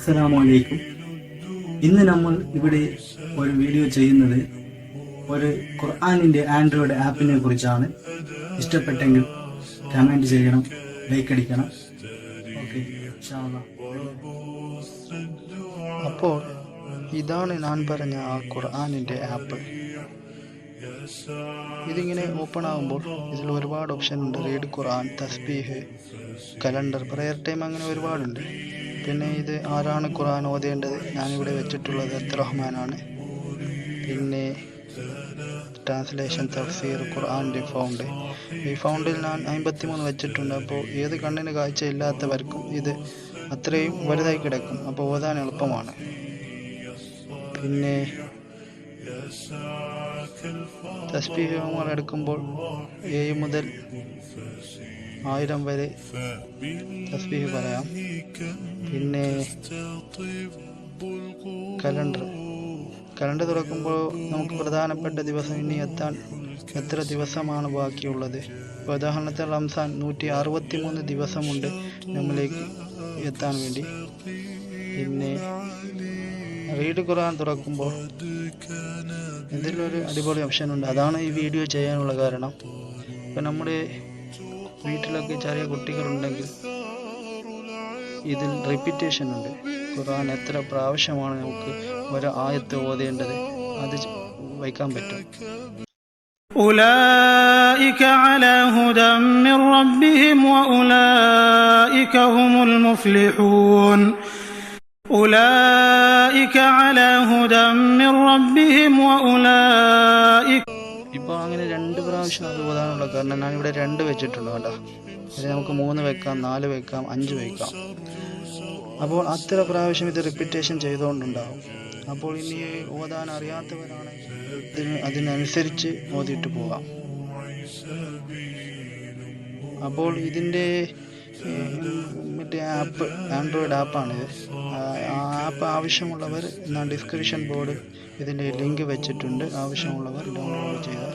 അസ്സലാമു അലൈക്കും. ഇന്ന് നമ്മൾ ഇവിടെ ഒരു വീഡിയോ ചെയ്യുന്നത് ഒരു ഖുർആനിൻ്റെ ആൻഡ്രോയിഡ് ആപ്പിനെ കുറിച്ചാണ്. ഇഷ്ടപ്പെട്ടെങ്കിൽ കമൻറ്റ് ചെയ്യണം, ലൈക്ക് അടിക്കണം. ഓക്കെ, ഇൻഷാ അല്ലാഹ്. അപ്പോൾ ഇതാണ് ഞാൻ പറഞ്ഞ ആ ഖുർആനിൻ്റെ ആപ്പ്. ഇതിങ്ങനെ ഓപ്പൺ ആകുമ്പോൾ ഇതിൽ ഒരുപാട് ഓപ്ഷൻ ഉണ്ട്. റീഡ് ഖുർആൻ, തസ്ബീഹ്, കലണ്ടർ, പ്രയർ ടൈം, അങ്ങനെ ഒരുപാടുണ്ട്. പിന്നെ ഇത് ആരാണ് ഖുർആൻ ഓതേണ്ടത്, ഞാനിവിടെ വെച്ചിട്ടുള്ളത് അബ്ദുറഹ്മാനാണ്. പിന്നെ ട്രാൻസ്ലേഷൻ, തഫ്സീർ, ഖുർആൻ്റെ ഫൗണ്ട്. ഈ ഫൗണ്ടിൽ ഞാൻ 53 വെച്ചിട്ടുണ്ട്. അപ്പോൾ ഏത് കണ്ണിന് കാഴ്ച ഇല്ലാത്തവർക്കും ഇത് അത്രയും വലുതായി കിടക്കും, അപ്പോൾ ഓതാൻ എളുപ്പമാണ്. പിന്നെ തസ്ബീഹ് നമ്മൾ എടുക്കുമ്പോൾ 7 മുതൽ 1000 വരെ തസ്ബീഹ് പറയാം. പിന്നെ കലണ്ടർ തുറക്കുമ്പോൾ നമുക്ക് പ്രധാനപ്പെട്ട ദിവസം ഇനി എത്താൻ എത്ര ദിവസമാണ് ബാക്കിയുള്ളത്. ഇപ്പോൾ ഉദാഹരണത്തിന് റംസാൻ 163 ദിവസമുണ്ട് നമ്മളിലേക്ക് എത്താൻ വേണ്ടി. പിന്നെ റീഡ് ഖുർആൻ തുറക്കുമ്പോൾ ഇതിലൊരു അടിപൊളി ഓപ്ഷൻ ഉണ്ട്. അതാണ് ഈ വീഡിയോ ചെയ്യാനുള്ള കാരണം. ഇപ്പം നമ്മുടെ വീട്ടിലൊക്കെ ചെറിയ കുട്ടികളുണ്ടെങ്കിൽ ഇതിൽ റിപ്പീറ്റേഷൻ ഉണ്ട്. ഖുർആൻ എത്ര പ്രാവശ്യമാണ് നമുക്ക് ഒരു ആയത്ത് ഓതേണ്ടത് അത് വയ്ക്കാൻ പറ്റും. أولئك على هدى من ربهم وأولئك هم المفلحون أولئك على هدى من ربهم وأولئك. ഇപ്പോൾ അങ്ങനെ 2 പ്രാവശ്യം അത് ഓതാനുള്ള കാരണം ഞാനിവിടെ 2 വെച്ചിട്ടുണ്ട് കേട്ടോ. ഇത് നമുക്ക് 3 വെക്കാം, 4 വെക്കാം, 5 വെക്കാം. അപ്പോൾ അത്ര പ്രാവശ്യം ഇത് റിപ്പീറ്റേഷൻ ചെയ്തുകൊണ്ടുണ്ടാകും. അപ്പോൾ ഇനി ഓതാൻ അറിയാത്തവരാണെങ്കിൽ അതിനനുസരിച്ച് ഓതിയിട്ട് പോകാം. അപ്പോൾ ഇതിൻ്റെ മറ്റേ ആപ്പ് ആൻഡ്രോയിഡ് ആപ്പാണിത്. ആ ആപ്പ് ആവശ്യമുള്ളവർ ഞാൻ ഡിസ്ക്രിപ്ഷൻ ബോർഡിൽ ഇതിൻ്റെ ലിങ്ക് വെച്ചിട്ടുണ്ട്. ആവശ്യമുള്ളവർ ഡൗൺലോഡ് ചെയ്താൽ